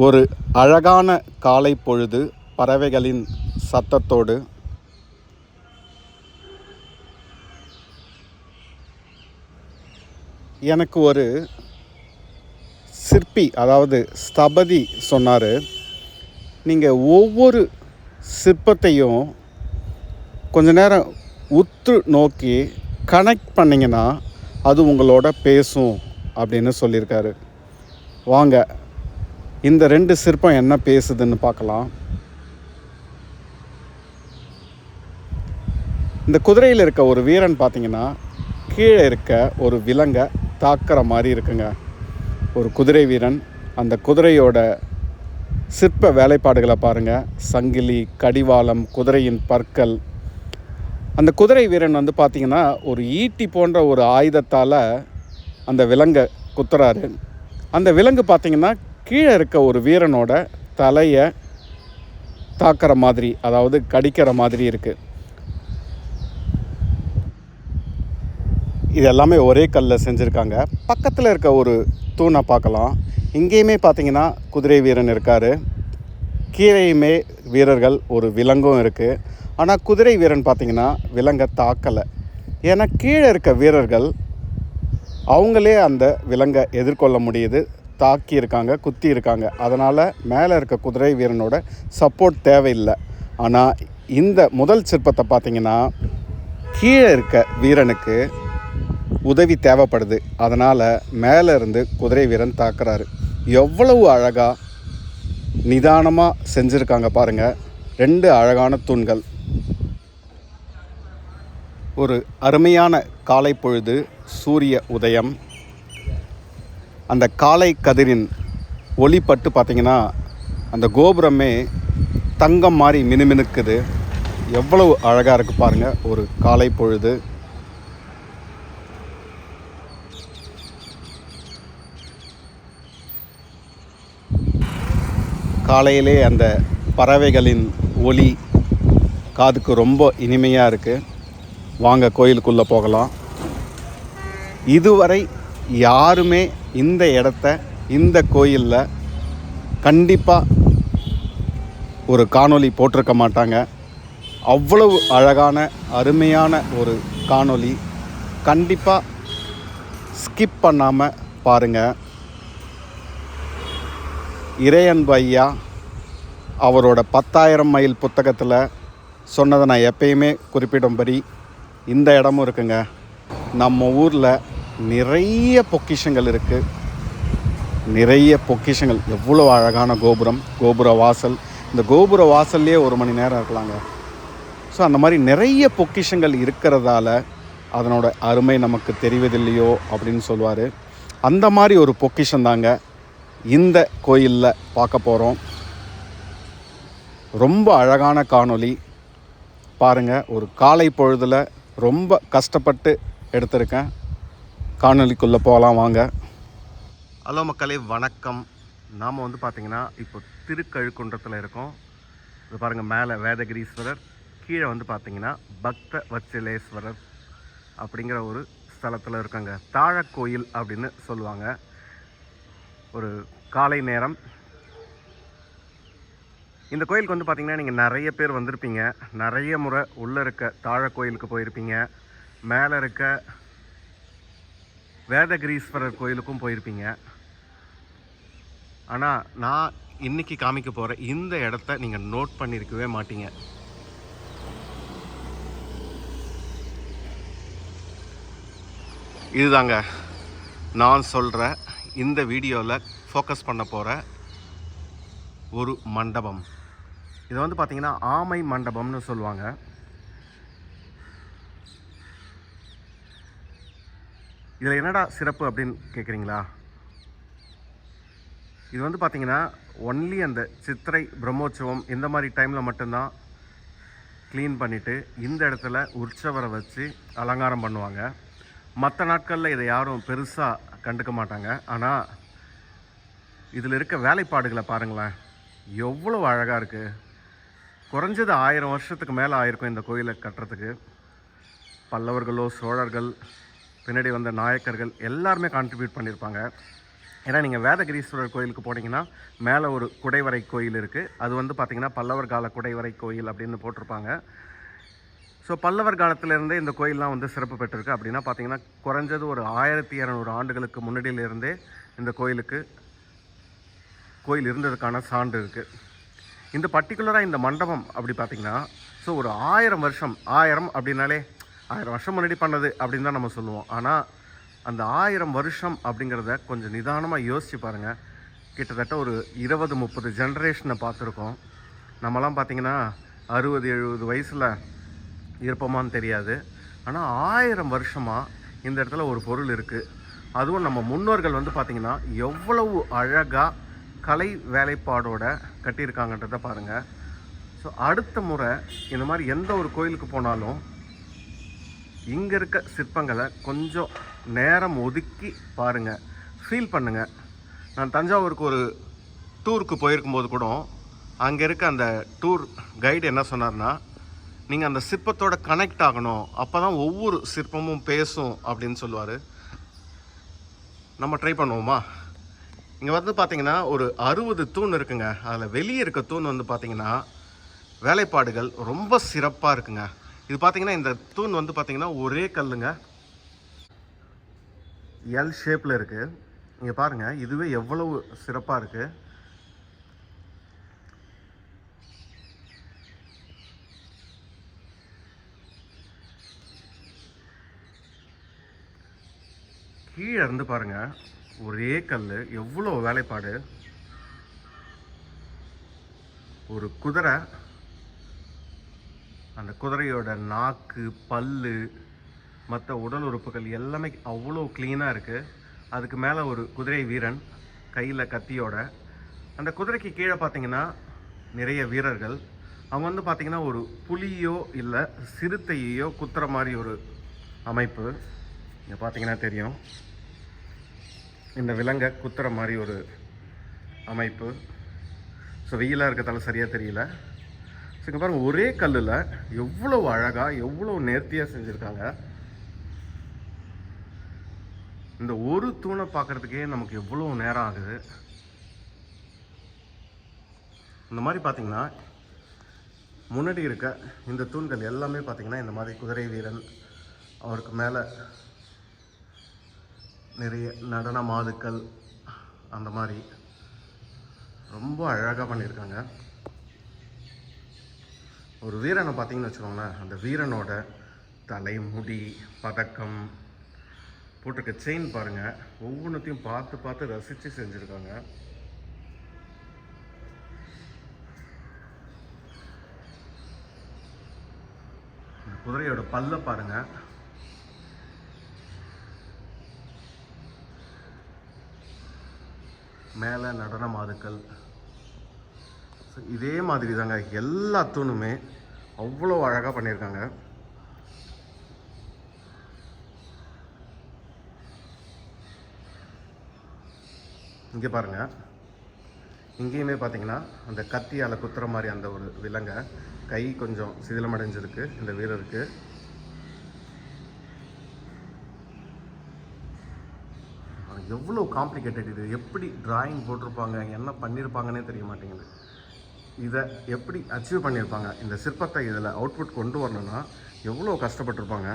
ஒரு அழகான காலை பொழுது பறவைகளின் சத்தத்தோடு எனக்கு ஒரு சிற்பி, அதாவது ஸ்தபதி சொன்னார், நீங்கள் ஒவ்வொரு சிற்பத்தையும் கொஞ்ச நேரம் உற்று நோக்கி கனெக்ட் பண்ணிங்கன்னா அது உங்களோட பேசும் அப்படின்னு சொல்லியிருக்காரு. வாங்க இந்த 2 சிற்பம் என்ன பேசுதுன்னு பார்க்கலாம். இந்த குதிரையில் இருக்க ஒரு வீரன் பார்த்திங்கன்னா கீழே இருக்க ஒரு விலங்கை தாக்குற மாதிரி இருக்குங்க. ஒரு குதிரை வீரன், அந்த குதிரையோட சிற்ப வேலைப்பாடுகளை பாருங்கள். சங்கிலி, கடிவாளம், குதிரையின் பற்கள். அந்த குதிரை வீரன் பார்த்திங்கன்னா ஒரு ஈட்டி போன்ற ஒரு ஆயுதத்தால் அந்த விலங்கை குத்துறாரு. அந்த விலங்கு பார்த்திங்கன்னா கீழே இருக்க ஒரு வீரனோட தலையை தாக்குற மாதிரி, அதாவது கடிக்கிற மாதிரி இருக்குது. இது எல்லாமே ஒரே கல்லில் செஞ்சுருக்காங்க. பக்கத்தில் இருக்க ஒரு தூணை பார்க்கலாம். இங்கேயுமே பார்த்திங்கன்னா குதிரை வீரன் இருக்கார். கீழேயுமே வீரர்கள், ஒரு விலங்கும் இருக்குது. ஆனால் குதிரை வீரன் பார்த்திங்கன்னா விலங்கை தாக்கலை. ஏன்னா கீழே இருக்க வீரர்கள் அவங்களே அந்த விலங்கை எதிர்கொள்ள முடியுது, தாக்கியிருக்காங்க, குத்தி இருக்காங்க. அதனால் மேலே இருக்க குதிரை வீரனோட சப்போர்ட் தேவையில்லை. ஆனால் இந்த முதல் சிற்பத்தை பார்த்திங்கன்னா கீழே இருக்க வீரனுக்கு உதவி தேவைப்படுது. அதனால் மேலே இருந்து குதிரை வீரன் தாக்குறாரு. எவ்வளவு அழகாக நிதானமாக செஞ்சுருக்காங்க பாருங்கள். 2 அழகான தூண்கள். ஒரு அருமையான காலை பொழுது, சூரிய உதயம். அந்த காலை கதிரின் ஒளிப்பட்டு பார்த்திங்கன்னா அந்த கோபுரமே தங்கம் மாதிரி மினுமினுக்குது. எவ்வளவு அழகாக இருக்குது பாருங்கள் ஒரு காலை பொழுது. காலையிலே அந்த பறவைகளின் ஒலி காதுக்கு ரொம்ப இனிமையாக இருக்குது. வாங்க கோயிலுக்குள்ளே போகலாம். இதுவரை யாருமே இந்த இடத்த, இந்த கோயிலில் கண்டிப்பாக ஒரு காணொளி போட்டிருக்க மாட்டாங்க. அவ்வளவு அழகான அருமையான ஒரு காணொளி. கண்டிப்பாக ஸ்கிப் பண்ணாமல் பாருங்கள். இறையன்பு ஐயா அவரோட 10,000 மைல் புத்தகத்தில் சொன்னதை நான் எப்பயுமே குறிப்பிடும்படி இந்த இடமும் இருக்குங்க. நம்ம ஊரில் நிறைய பொக்கிஷங்கள் இருக்குது. நிறைய பொக்கிஷங்கள். எவ்வளோ அழகான கோபுரம், கோபுர வாசல். இந்த கோபுர வாசல்லையே 1 மணி நேரம் இருக்கலாங்க. ஸோ அந்த மாதிரி நிறைய பொக்கிஷங்கள் இருக்கிறதால அதனோட அருமை நமக்கு தெரிவதில்லையோ அப்படின்னு சொல்லுவார். அந்த மாதிரி ஒரு பொக்கிஷம் தாங்க இந்த கோயிலில் பார்க்க போகிறோம். ரொம்ப அழகான காணொளி பாருங்கள். ஒரு காலை பொழுதில் ரொம்ப கஷ்டப்பட்டு எடுத்திருக்கேன். காணொளிக்குள்ளே போகலாம் வாங்க. ஹலோ மக்களே, வணக்கம். நாம் பார்த்திங்கன்னா இப்போ திருக்கழுக்குன்றத்தில் இருக்கோம். இது பாருங்கள், மேலே வேதகிரீஸ்வரர், கீழே பார்த்திங்கன்னா பக்த வத்சலேஸ்வரர் அப்படிங்கிற ஒரு ஸ்தலத்தில் இருக்காங்க. தாழக்கோயில் அப்படின்னு சொல்லுவாங்க. ஒரு காலை நேரம். இந்த கோயிலுக்கு பார்த்திங்கன்னா நீங்கள் நிறைய பேர் வந்திருப்பீங்க. நிறைய முறை உள்ளே இருக்க தாழக்கோயிலுக்கு போயிருப்பீங்க. மேலே இருக்க வேதகிரீஸ்வரர் கோயிலுக்கும் போயிருப்பீங்க. ஆனால் நான் இன்றைக்கி காமிக்க போகிற இந்த இடத்த நீங்கள் நோட் பண்ணியிருக்கவே மாட்டீங்க. இதுதாங்க நான் சொல்கிற, இந்த வீடியோவில் ஃபோக்கஸ் பண்ண போகிற ஒரு மண்டபம். இது பார்த்திங்கன்னா ஆமை மண்டபம்னு சொல்லுவாங்க. இதில் என்னடா சிறப்பு அப்படின்னு கேட்குறீங்களா? இது பார்த்திங்கன்னா ஒன்லி அந்த சித்திரை பிரம்மோற்சவம் இந்த மாதிரி டைமில் மட்டும்தான் க்ளீன் பண்ணிவிட்டு இந்த இடத்துல உற்சவரை வச்சு அலங்காரம் பண்ணுவாங்க. மற்ற நாட்களில் இதை யாரும் பெருசாக கண்டுக்க மாட்டாங்க. ஆனால் இதில் இருக்க வேலைப்பாடுகளை பாருங்களேன், எவ்வளோ அழகாக இருக்குது. குறைஞ்சது 1000 வருஷத்துக்கு மேலே ஆயிருக்கும் இந்த கோயிலை கட்டுறதுக்கு. பல்லவர்களோ, சோழர்கள், பின்னாடி வந்த நாயக்கர்கள் எல்லாருமே கான்ட்ரிபியூட் பண்ணியிருப்பாங்க. ஏன்னா நீங்கள் வேதகிரீஸ்வரர் கோயிலுக்கு போனீங்கன்னா மேலே ஒரு குடைவரை கோயில் இருக்குது. அது வந்து பார்த்திங்கன்னா பல்லவர் கால குடைவரை கோயில் அப்படின்னு போட்டிருப்பாங்க. ஸோ பல்லவர் காலத்திலேருந்தே இந்த கோயிலெலாம் வந்து சிறப்பு பெற்றிருக்கு. அப்படின்னா பார்த்திங்கன்னா குறைஞ்சது ஒரு 1200 ஆண்டுகளுக்கு முன்னாடியிலேருந்தே இந்த கோயில் இருந்ததுக்கான சான்று இருக்குது. இந்த பர்டிகுலராக இந்த மண்டபம் அப்படி பார்த்திங்கன்னா ஸோ ஒரு 1000 வருஷம், 1000 அப்படின்னாலே 1000 வருஷம் முன்னாடி பண்ணது அப்படின்னு தான் நம்ம சொல்லுவோம். ஆனால் அந்த 1000 வருஷம் அப்படிங்கிறத கொஞ்சம் நிதானமாக யோசித்து பாருங்கள். கிட்டத்தட்ட ஒரு 20-30 ஜென்ரேஷனை பார்த்துருக்கோம். நம்மலாம் பார்த்திங்கன்னா 60-70 வயசில் இருப்போமான்னு தெரியாது. ஆனால் 1000 வருஷமாக இந்த இடத்துல ஒரு பொருள் இருக்குது. அதுவும் நம்ம முன்னோர்கள் வந்து பார்த்திங்கன்னா எவ்வளவு அழகாக கலை வேலைப்பாடோட கட்டியிருக்காங்கன்றதை பாருங்கள். ஸோ அடுத்த முறை இந்த மாதிரி எந்த ஒரு கோயிலுக்கு போனாலும் இங்கே இருக்க சிற்பங்களை கொஞ்சம் நேரம் ஒதுக்கி பாருங்கள், ஃபீல் பண்ணுங்கள். நான் தஞ்சாவூருக்கு ஒரு டூருக்கு போயிருக்கும்போது கூட அங்கே இருக்க அந்த டூர் கைடு என்ன சொன்னார்னா, நீங்கள் அந்த சிற்பத்தோட கனெக்ட் ஆகணும், அப்போ தான் ஒவ்வொரு சிற்பமும் பேசும் அப்படின்னு சொல்லுவார். நம்ம ட்ரை பண்ணுவோமா? இங்கே வந்து பார்த்திங்கன்னா ஒரு 60 தூண் இருக்குங்க. அதில் வெளியே இருக்க தூண் வந்து பார்த்திங்கன்னா வேலைப்பாடுகள் ரொம்ப சிறப்பாக இருக்குங்க. இது பார்த்திங்கன்னா இந்த தூண் வந்து பார்த்திங்கன்னா ஒரே கல்லுங்க, எல் ஷேப்பில் இருக்குது. இங்கே பாருங்கள், இதுவே எவ்வளவு சிறப்பாக இருக்குது. கீழே இருந்து பாருங்கள், ஒரே கல், எவ்வளோ வேலைப்பாடு. ஒரு குதிரை, அந்த குதிரையோட நாக்கு, பல்லு, மற்ற உடல் உறுப்புகள் எல்லாமே அவ்வளோ க்ளீனாக இருக்குது. அதுக்கு மேலே ஒரு குதிரை வீரன் கையில் கத்தியோட. அந்த குதிரைக்கு கீழே பார்த்திங்கன்னா நிறைய வீரர்கள். அவங்க வந்து பார்த்திங்கன்னா ஒரு புலியோ இல்லை சிறுத்தையோ குத்துற மாதிரி ஒரு அமைப்பு. இங்கே பார்த்திங்கன்னா தெரியும், இந்த விலங்கை குத்துற மாதிரி ஒரு அமைப்பு. ஸோ வெயிலாக இருக்கிறதால சரியாக தெரியல. ஸோ இங்கே பாருங்கள், ஒரே கல்லில் எவ்வளோ அழகாக எவ்வளோ நேர்த்தியாக செஞ்சுருக்காங்க. இந்த ஒரு தூணை பார்க்குறதுக்கே நமக்கு எவ்வளோ நேரம் ஆகுது. இந்த மாதிரி பார்த்திங்கன்னா முன்னாடி இருக்க இந்த தூண்கள் எல்லாமே பார்த்திங்கன்னா இந்த மாதிரி குதிரை வீரன், அவருக்கு மேலே நிறைய நடன மாதுக்கள், அந்த மாதிரி ரொம்ப அழகாக பண்ணியிருக்காங்க. ஒரு வீரனை பார்த்திங்கன்னு வச்சுக்கோங்களேன், அந்த வீரனோட தலைமுடி, பதக்கம், போட்டிருக்க செயின் பாருங்கள், ஒவ்வொன்றத்தையும் பார்த்து பார்த்து ரசித்து செஞ்சுருக்காங்க. இந்த குதிரையோட பல்ல பாருங்கள், மேலே நடன மாதுக்கள். ஸோ இதே மாதிரி தாங்க எல்லா தூணுமே அவ்வளோ அழகாக பண்ணியிருக்காங்க. இங்கே பாருங்கள், இங்கேயுமே பார்த்தீங்கன்னா அந்த கத்தியால் குத்துற மாதிரி அந்த ஒரு விலங்கை, கை கொஞ்சம் சிதிலமடைஞ்சிருக்கு இந்த வீரருக்கு. எவ்வளோ காம்ப்ளிகேட்டட் இது, எப்படி டிராயிங் போட்டிருப்பாங்க, என்ன பண்ணியிருப்பாங்கன்னே தெரிய மாட்டேங்குது. இதை எப்படி அச்சீவ் பண்ணியிருப்பாங்க, இந்த சிற்பத்தை இதில் அவுட்புட் கொண்டு வரணும்னா எவ்வளோ கஷ்டப்பட்டிருப்பாங்க.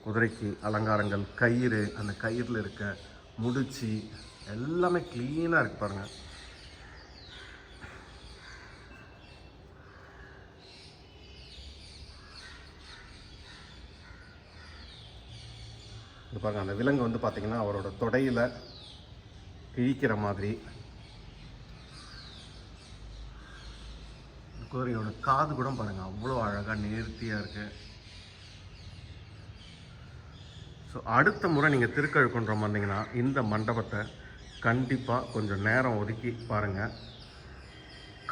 குதிரைக்கு அலங்காரங்கள், கயிறு, அந்த கயிறில் இருக்க முடிச்சு எல்லாமே க்ளீனாக இருக்கு பாருங்கள். இது பாருங்கள், அந்த விலங்கு வந்து பார்த்திங்கன்னா அவரோட தொடையில் கிழிக்கிற மாதிரி. குதிரையோட காது கூட பாருங்கள், அவ்வளோ அழகாக நேர்த்தியாக இருக்குது. ஸோ அடுத்த முறை நீங்கள் திருக்கழுக்குன்றம் வந்தீங்கன்னா இந்த மண்டபத்தை கண்டிப்பாக கொஞ்சம் நேரம் ஒதுக்கி பாருங்கள்.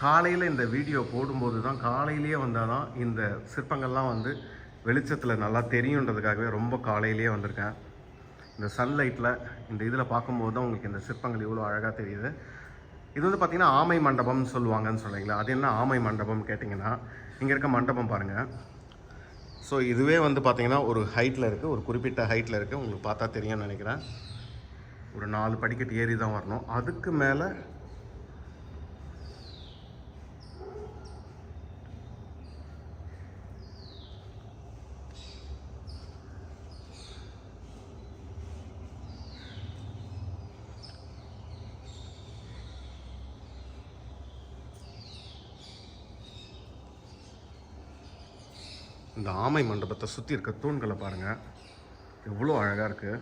காலையில் இந்த வீடியோ போடும்போது தான், காலையிலேயே வந்தால் தான் இந்த சிற்பங்கள்லாம் வந்து வெளிச்சத்தில் நல்லா தெரியுன்றதுக்காகவே ரொம்ப காலையிலேயே வந்திருக்கேன். இந்த சன்லைட்டில் இந்த இதில் பார்க்கும்போது தான் உங்களுக்கு இந்த சிற்பங்கள் இவ்வளோ அழகாக தெரியுது. இது வந்து பார்த்திங்கன்னா ஆமை மண்டபம்னு சொல்லுவாங்கன்னு சொல்கிறீங்களா, அது என்ன ஆமை மண்டபம் கேட்டிங்கன்னா, இங்கே இருக்க மண்டபம் பாருங்கள். ஸோ இதுவே வந்து பார்த்திங்கன்னா ஒரு ஹைட்டில் இருக்குது, ஒரு குறிப்பிட்ட ஹைட்டில் இருக்குது. உங்களுக்கு பார்த்தா தெரியும்னு நினைக்கிறேன். ஒரு 4 படிக்கட்டு ஏறி தான் வரணும். அதுக்கு மேலே இந்த ஆமை மண்டபத்தை சுற்றி இருக்க தூண்களை பாருங்கள், எவ்வளோ அழகாக இருக்குது,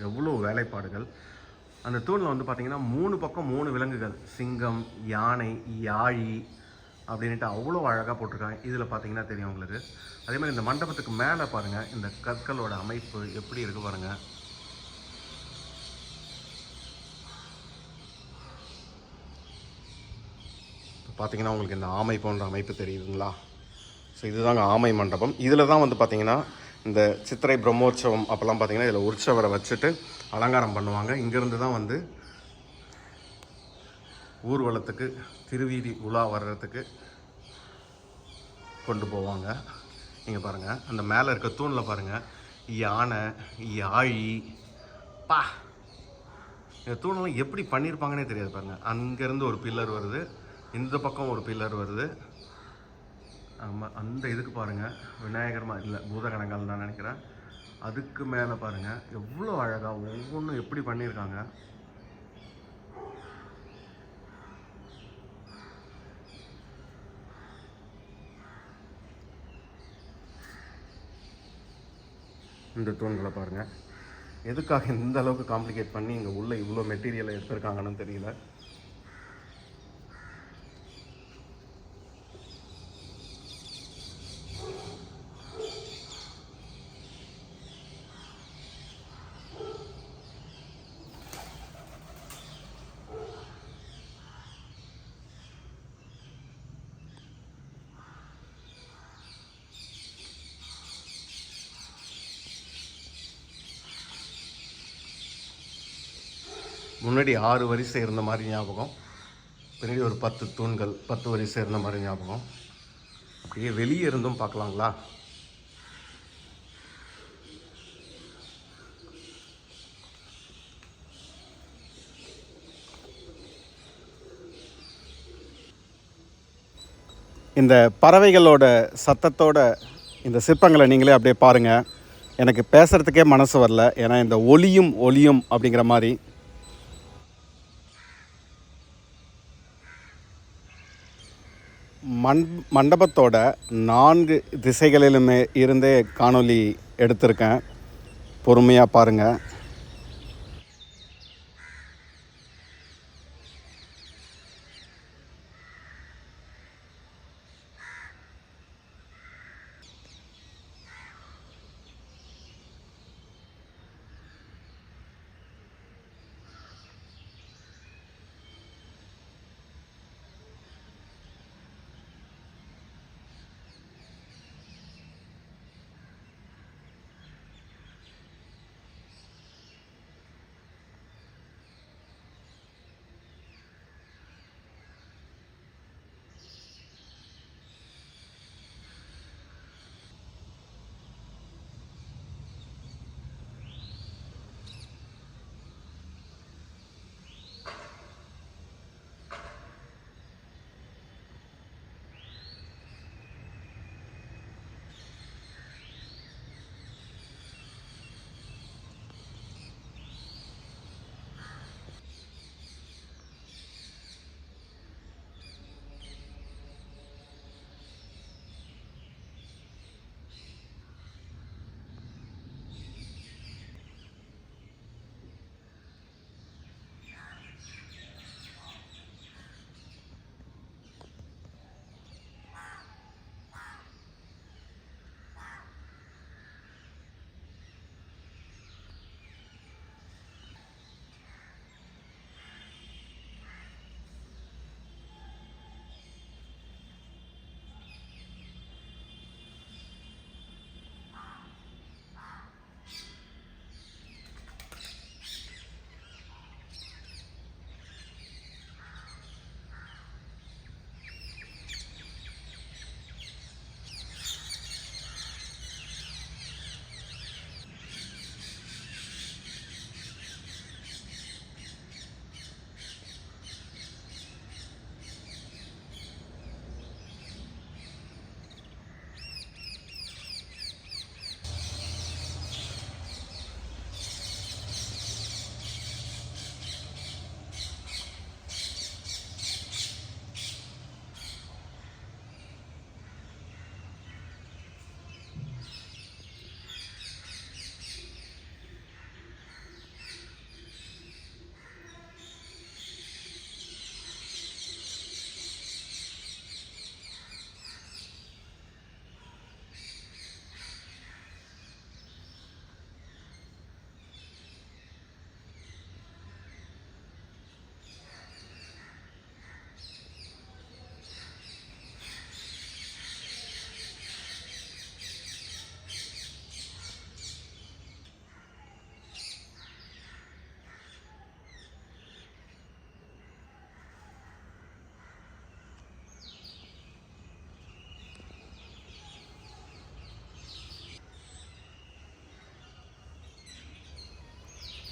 எவ்வளோ வேலைப்பாடுகள். அந்த தூணில் வந்து பார்த்திங்கன்னா 3 பக்கம் 3 விலங்குகள், சிங்கம், யானை, யாழி அப்படின்ட்டு அவ்வளோ அழகாக போட்டிருக்காங்க. இதில் பார்த்தீங்கன்னா தெரியும் உங்களுக்கு. அதே மாதிரி இந்த மண்டபத்துக்கு மேலே பாருங்கள், இந்த கற்களோட அமைப்பு எப்படி இருக்குது பாருங்கள். பார்த்தீங்கன்னா உங்களுக்கு இந்த ஆமை போன்ற அமைப்பு தெரியுதுங்களா? ஸோ இதுதாங்க ஆமை மண்டபம். இதில் தான் வந்து பார்த்திங்கன்னா இந்த சித்திரை பிரம்மோற்சவம் அப்போல்லாம் பார்த்திங்கன்னா இதில் உற்சவரை வச்சுட்டு அலங்காரம் பண்ணுவாங்க. இங்கேருந்து தான் வந்து ஊர்வலத்துக்கு திருவீதி உலா வர்றதுக்கு கொண்டு போவாங்க. நீங்கள் பாருங்கள், அந்த மேலே இருக்க தூணில் பாருங்கள், யானை, யாழி, பா, இந்த தூணெல்லாம் எப்படி பண்ணியிருப்பாங்கன்னே தெரியாது பாருங்கள். அங்கேருந்து ஒரு பில்லர் வருது, இந்த பக்கம் ஒரு பில்லர் வருது. ஆமாம், அந்த இதுக்கு பாருங்கள், விநாயகர் இல்லை பூதகணங்கள் நான் நினைக்கிறேன். அதுக்கு மேலே பாருங்கள் எவ்வளோ அழகாக ஒவ்வொன்றும் எப்படி பண்ணியிருக்காங்க. இந்த தூண்களை பாருங்கள், எதுக்காக இந்த அளவுக்கு காம்ப்ளிகேட் பண்ணி இங்கே உள்ள இவ்வளோ மெட்டீரியலை எடுத்திருக்காங்கன்னு தெரியல. முன்னாடி 6 வரிசை இருந்த மாதிரி ஞாபகம், பின்னாடி ஒரு 10 தூண்கள் 10 வரிசை இருந்த மாதிரி ஞாபகம். அப்படியே வெளியே இருந்தும் பார்க்கலாங்களா? இந்த பறவைகளோட சத்தத்தோட இந்த சிற்பங்களை நீங்களே அப்படியே பாருங்கள். எனக்கு பேசுகிறதுக்கே மனசு வரல, ஏன்னா இந்த ஒலியும் அப்படிங்கிற மாதிரி. மண்டபத்தோட 4 திசைகளிலுமே இருந்தே காணொளி எடுத்திருக்கேன், பொறுமையாக பாருங்கள்.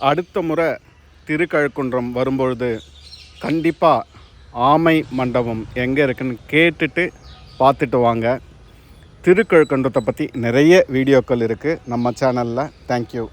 அடுத்த முறை திருக்கழுக்குன்றம் வரும்பொழுது கண்டிப்பாக ஆமை மண்டபம் எங்கே இருக்குன்னு கேட்டுட்டு பார்த்துட்டு வாங்க. திருக்கழுக்குன்றத்தை பற்றி நிறைய வீடியோக்கள் இருக்குது நம்ம சேனலில். தேங்க்யூ.